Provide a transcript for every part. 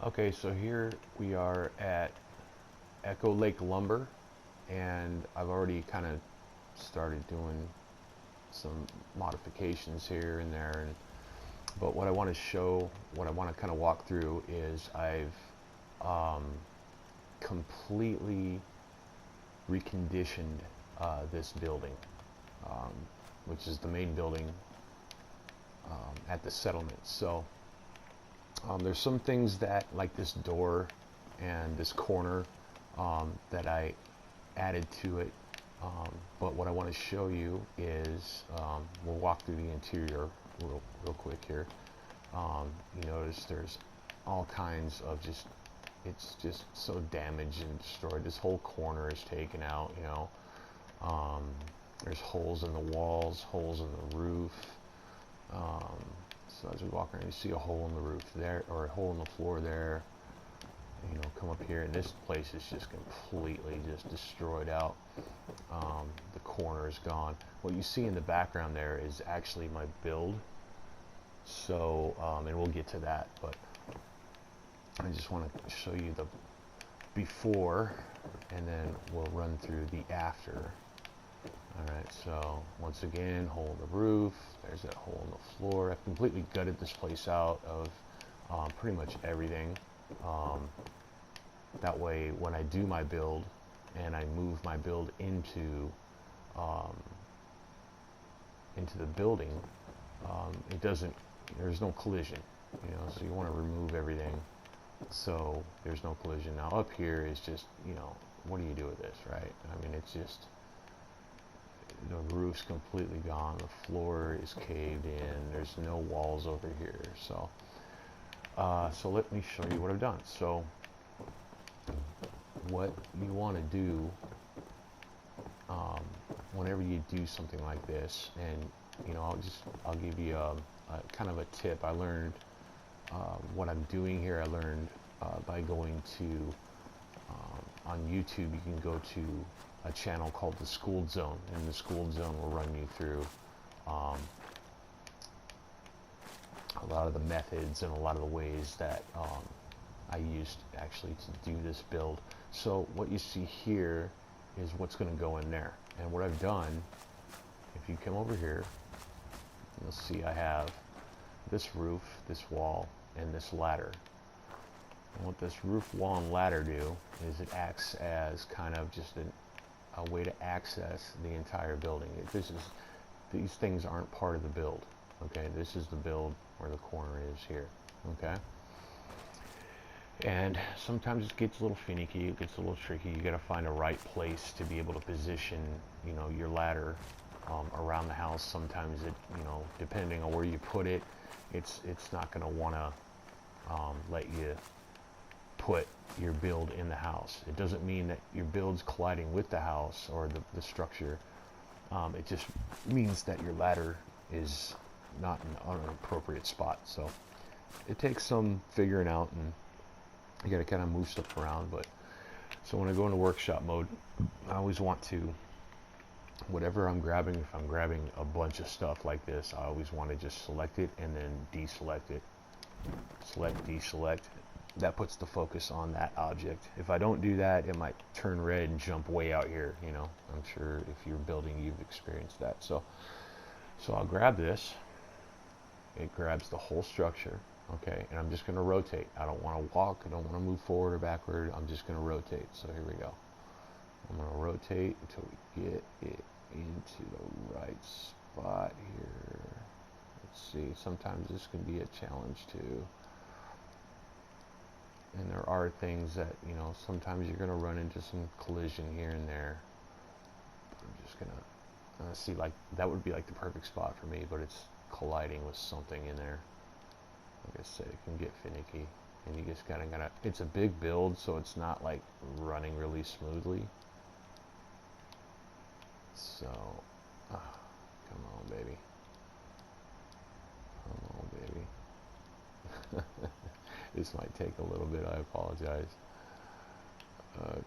Okay, so here we are at Echo Lake Lumber, and I've already kind of started doing some modifications here and there. But what I want to show, what I want to kind of walk through is I've um, completely reconditioned this building, um, which is the main building at the settlement. So there's some things that, like this door and this corner, that I added to it. But what I want to show you is, we'll walk through the interior real quick here. You notice there's all kinds of it's just so damaged and destroyed. This whole corner is taken out, Um, there's holes in the walls, holes in the roof. Um, so as we walk around, you see a hole in the roof there, or a hole in the floor there. Come up here, and this place is just completely just destroyed out. The corner is gone. What you see in the background there is actually my build. So, and we'll get to that, but I just want to show you the before, and then we'll run through the after. Alright, so once again, hole in the roof, there's that hole in the floor. I've completely gutted this place out of pretty much everything. That way, when I do my build and I move my build into the building, it doesn't, there's no collision, so you want to remove everything so there's no collision. Now up here is just, what do you do with this, right? I mean, it's just, the roof's completely gone, the floor is caved in, there's no walls over here. So so let me show you what I've done. So what you want to do whenever you do something like this, and I'll give you a kind of a tip. I learned what I'm doing here. I learned by going to on YouTube. You can go to a channel called The Schooled Zone, and The Schooled Zone will run you through a lot of the methods and a lot of the ways that I used actually to do this build. So what you see here is what's going to go in there. And what I've done, if you come over here, you'll see I have this roof, this wall, and this ladder. And what this roof, wall, and ladder do is it acts as kind of just a way to access the entire building. These things aren't part of the build. Okay, this is the build where the corner is here. Okay. And sometimes it gets a little finicky, it gets a little tricky. You got to find a right place to be able to position, your ladder around the house. Sometimes it, depending on where you put it, it's not going to want to let you put your build in the house. It doesn't mean that your build's colliding with the house or the structure. It just means that your ladder is not in an appropriate spot. So it takes some figuring out, and you got to kind of move stuff around. But so when I go into workshop mode, I always want to, whatever I'm grabbing, if I'm grabbing a bunch of stuff like this, I always want to just select it and then deselect it. Select, deselect. That puts the focus on that object. If I don't do that, it might turn red and jump way out here. I'm sure if you're building, you've experienced that. So I'll grab this. It grabs the whole structure. Okay, and I'm just going to rotate. I don't want to walk. I don't want to move forward or backward. I'm just going to rotate. So here we go. I'm going to rotate until we get it into the right spot here. Let's see. Sometimes this can be a challenge too. And there are things that, sometimes you're going to run into some collision here and there. I'm just going to see, like, that would be like the perfect spot for me, but it's colliding with something in there. Like I said, it can get finicky, and you just kind of gotta, it's a big build, so it's not like running really smoothly. So, come on, baby. Come on, baby. This might take a little bit, I apologize.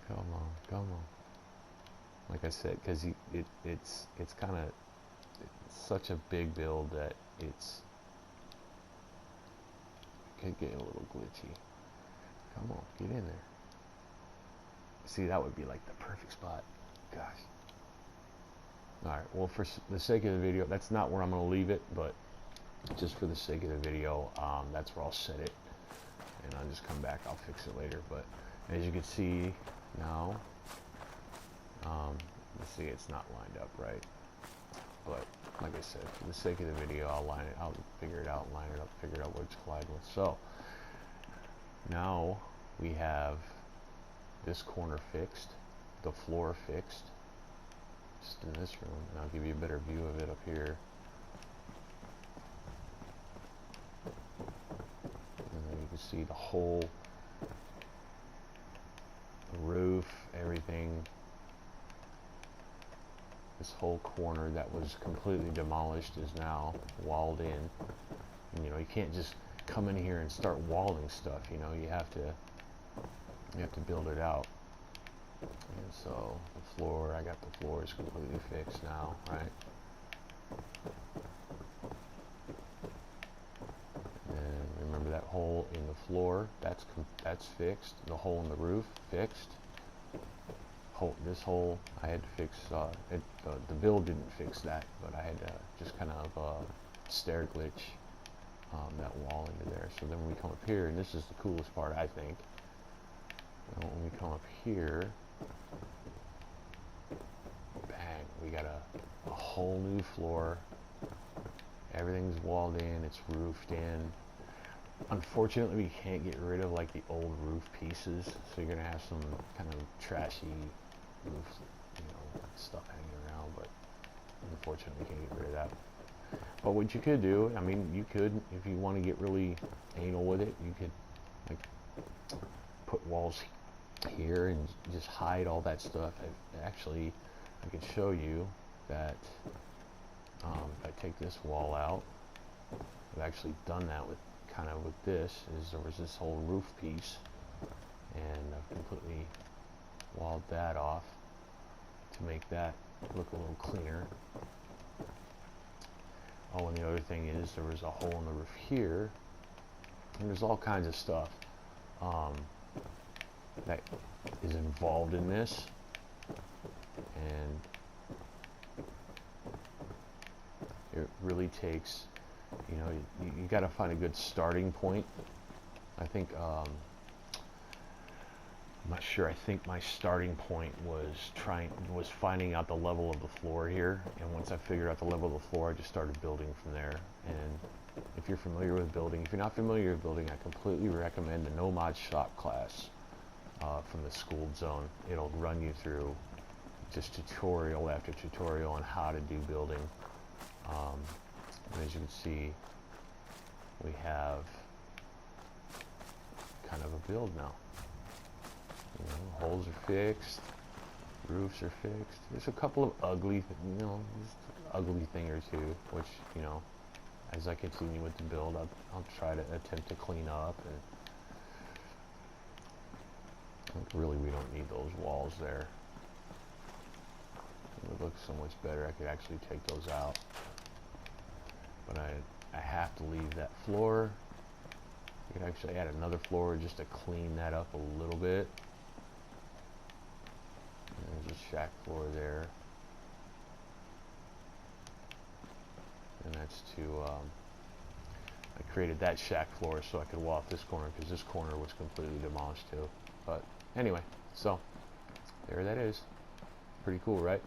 Come on, come on. Like I said, because it's kind of such a big build that it could get a little glitchy. Come on, get in there. See, that would be like the perfect spot. Gosh. Alright, well, for the sake of the video, that's not where I'm going to leave it, but just for the sake of the video, that's where I'll set it. And I'll just come back, I'll fix it later. But as you can see now, let's see, it's not lined up right. But like I said, for the sake of the video, I'll figure it out, line it up, figure out what it's colliding with. So now we have this corner fixed, the floor fixed, just in this room, and I'll give you a better view of it up here. And then you can see the whole roof, everything. This whole corner that was completely demolished is now walled in. And, you know, you can't just come in here and start walling stuff. You know, you have to build it out. And so the floor, I got the floors completely fixed now, right? And remember that hole in the floor, that's fixed. The hole in the roof fixed. This hole I had to fix. The build didn't fix that, but I had to just kind of stair glitch that wall into there. So then when we come up here, and this is the coolest part, I think. When we come up here, bang, we got a whole new floor. Everything's walled in, it's roofed in. Unfortunately, we can't get rid of like the old roof pieces, so you're gonna have some kind of trashy roof, you know, stuff hanging around. But unfortunately, we can't get rid of that. But what you could do, I mean, you could, if you want to get really anal with it, you could like put walls here and just hide all that stuff. Actually, I could show you that if I take this wall out, I've actually done that with this. There was this whole roof piece, and I've completely walled that off to make that look a little cleaner. Oh, and the other thing is there was a hole in the roof here, and there's all kinds of stuff that is involved in this, and it really takes, you know, you got to find a good starting point. I think I'm not sure. I think my starting point was finding out the level of the floor here, and once I figured out the level of the floor, I just started building from there. And if you're familiar with building, if you're not familiar with building, I completely recommend the No Mod Shop class from the Schooled Zone. It'll run you through just tutorial after tutorial on how to do building. And as you can see, we have kind of a build now. You know, holes are fixed, roofs are fixed. There's a couple of ugly, ugly thing or two, which, you know, as I continue with the build, I'll try to attempt to clean up. And really, we don't need those walls there. It would look so much better. I could actually take those out. But I have to leave that floor. I could actually add another floor just to clean that up a little bit. And there's a shack floor there. And that's to, I created that shack floor so I could wall off this corner, because this corner was completely demolished too. But anyway, so there that is. Pretty cool, right?